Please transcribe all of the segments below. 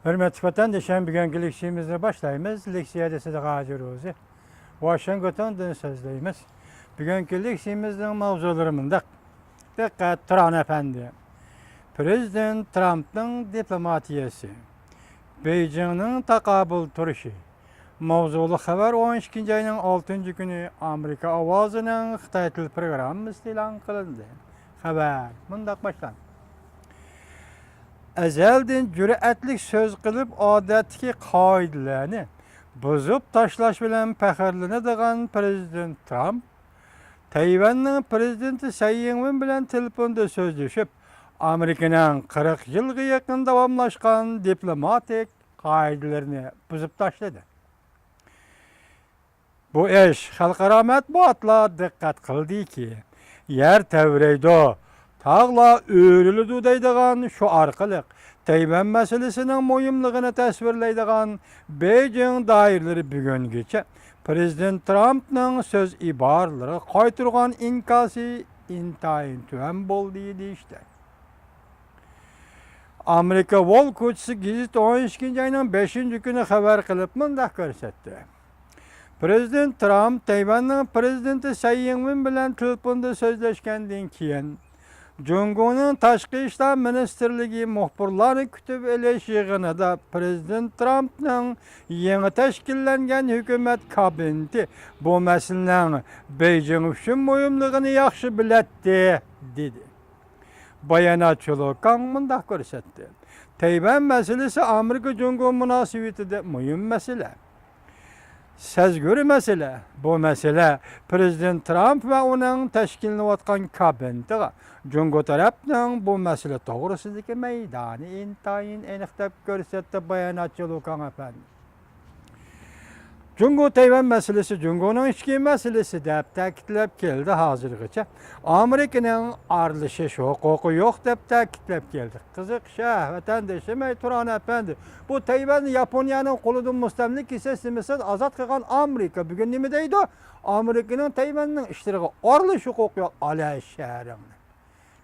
Hürmetli vatandaşlar, bugünkü leksiyamızı başlayımız. Leksiyada size Gazi Ruzi. Washington'dan sözleyimiz. Bugünkü leksiyamızın mavzularımında dikkat Turan Efendi. Prezident Trump'ın diplomatiyası. Beijing'in takabül turuşu. Mavzulu haber 12. ayının 6. günü Amerika Avazı'nın Xitay Til programı ilan kılındı. Haber mundaq başlan. Ezelden cüretlik söz kılıp adetki kaidelerini bozup taşlaş bilen pəxərlənə Prezident Trump, Tayvan'ın prezidenti Tsai Ing-wen bilen telefonda sözleşip, Amerika'nın 40 yılga yakın davamlaşkan diplomatik kaidelerini bozup taşladı. Bu iş halkara matbuatla dikkat kıldı ki, yer tevreydi, tağla öğrülüdü deydiğen şu arkalık, Tayvan meselesinin muhimliğini tasvirleydiğen Beijing dairleri bugün geçe, Prezident Trump'ın söz ibarları qaytırgan inkası intayin tüven boldu işte. Amerika Wall Koçisi gizit 12. ayının 5. günü haber kılıp mındak görsetti. Prezident Trump, Tayvan'ın prezidenti Tsai Ing-wen bilen telefonda sözleşkenden keyin, Jungo'nun Taşqi İşler Ministerligi muhbirleri kütüp eleş yığınıda Prezident Trump'ın yeni teşkillengen hükümet kabineti bu meselenin Beijing üçün mühimliğini yaxşı biletti, dedi. Bayanatçılığı mundaq görsetti. Tayvan meselesi Amerika-Jungo münasebetinde mühim mesele. Sezgörü mesele. Bu mesele Prezident Trump ve onun teşkilinatkan kabineti Jungo tarafından bu mesele doğrusundaki meydanı intayin eniqtab görsetti bayanatçılığı efendim. Jungo-Tayvan meselesi Jungo'nun içki meselesi dep ta'kidlab keldi hazırgacha. Amerika'nın aralashış huquqi yo'q deb ta'kidlab keldi. Qiziq vatandaşım Turan efendi. Bu Tayvan Yaponiyanın qo'lidan mustamlik hissasini azod qilgan Amerika bugun nima deydi? Amerika'nın Tayvanning ishlariga aralash huquqi yo'q ala shahrini.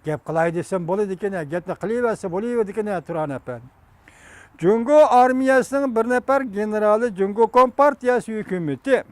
Gap qilay desam bo'ladi ekan, gapni qilaversa bo'laveradi ekan Turan efendi. Jungo armiyasının bir nefer generali Jungo Kompartiyası hükümeti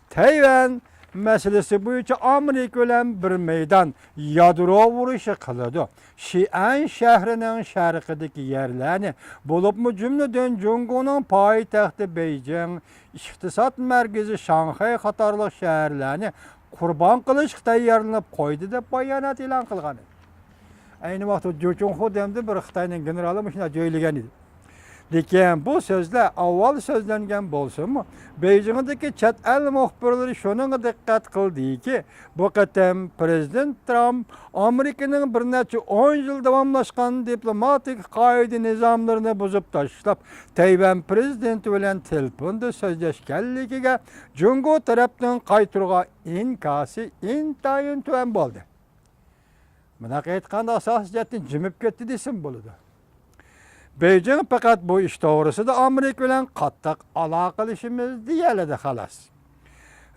Tayvan meselesi boyunca Amerika bilen bir meydan yadro vuruşu kıldı. Xi'an şehrinin şarkıdaki yerlerini bulup mu cümleden Jungo'nun payitahtı Beijing, iktisat merkezi Şanghay katarlık şehirlerini kurban kılış tayarlanıp koydu da bayanat ilan kılganı. Aynı vaxtda Jochunhu demdi bir Xitayning generali müşuna joylagan edi. Lekin bu sözler avval sözlengen bolsun mu? Beijing'deki chet el muhbirleri şunun dikkat kıldı ki bu qatam Prezident Trump Amerika'nın bir neçe 10 yıl davamlaşkan diplomatik kaide nizamlarını bozup taşlap Tayvan prezidenti bilen telefonda sözleşkenligiga Jungo tarafından qaytırga inkası intayin tüven boldu. Bunaqa aytganda asosiyatdan jimib ketdi desam bo'ladi. Beijing faqat bu ish to'g'risida Amerika bilan qattiq aloqalashimiz deyiladi xolos.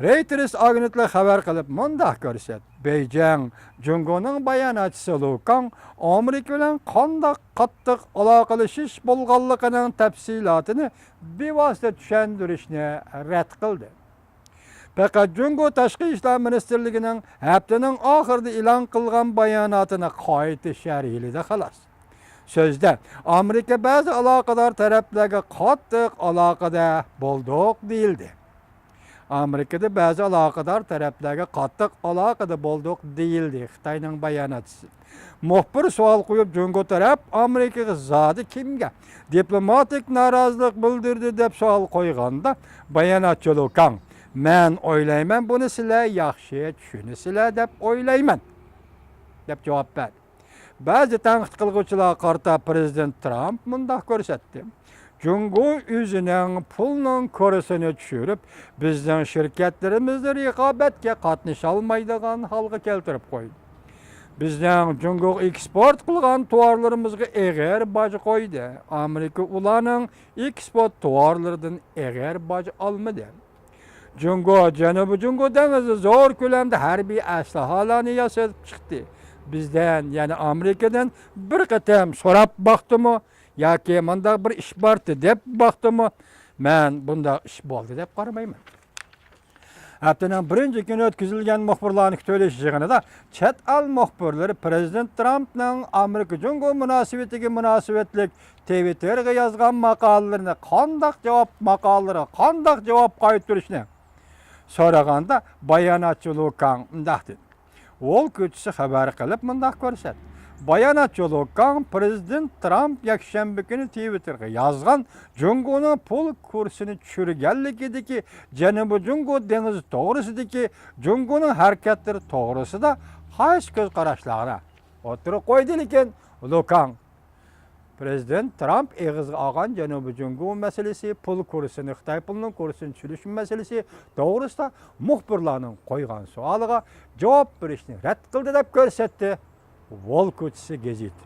Reuters agentlik xabar qilib mundaq ko'rsatdi. Beijing Jungo'ning bayonotchisi Lukan Amerika bilan qanday qattiq aloqalashish bo'lganligining tafsilotini bevosita tushuntirishni rad qildi. Fakat Jungo Taşqi İşler Ministerligi'nin haftanın ahırda ilan kılgan bayanatına kayıtı şerhilidi xalas. Sözde Amerika bazı alakadar taraflarga qattiq alakada bolduq değildi. Amerika'da bazı alakadar taraflarga qattiq alakada bolduq değildi. Xitayning bayanatçısı. Muhbir sual koyup Jungo taraf Amerika'ga zadı kimge? Diplomatik narazılık bildirdi deb sual koyganda bayanatçı Lukan. Men oylayman bunu sizlar yaxshi tushunasizlar deb oylayman deb javob berdi. Ba'zi tanqid qilguvchilar qarta Prezident Trump mundaq ko'rsatdi. Jungo o'zining pulning ko'risini tushirib, bizning shirkatlarimizni raqobatga qatnasha olmaydigan holga keltirib qo'ydi. Bizning Jungo eksport qilgan tovarlarimizga eg'ir boj qo'ydi. Amerika ularning eksport tovarlaridan eg'ir boj olmadi. Jungo, Janubi Jungo dengizi zo'r ko'lamda harbiy aslahalarni yasab chiqdi. Bizden yani Amerika'dan bir qatam so'rab baqdimi? yoki manda bir ish bordi deb baxtimi, men bunda ish bo'ldi deb qaramayman. Haftaning birinchi kuni o'tkazilgan muxbirlarning söyleşi yig'inida chet el muxbirlari Prezident Trumpning Amerika Jungo munosabatiga munosabatlik Twitterga yozgan maqolalarini qanday javob qaytarishni so'raganda bayonotchi Lukan mundaq dedi. Ol ko'chisi xabar qilib mundaq ko'rsatdi. Bayonotchi Lukan Prezident Trump yakshanba kuni Twitterga yozgan Jungoning pul kursini tushirganligidagi Janubiy Jungo dengizi to'g'risidagi Jungoning harakatlari to'g'risida xash ko'z qarashlarni o'tirib qo'ydi, lekin Lukan Prezident Trump eg'izga olgan Janubiy Jungo masalasi, pul kursini, Xitoy pulining kursini tushirish masalasi to'g'risida muxbirlarning qo'ygan savoliga javob berishni rad qildi deb ko'rsatdi Wall ko'chisi gazeti.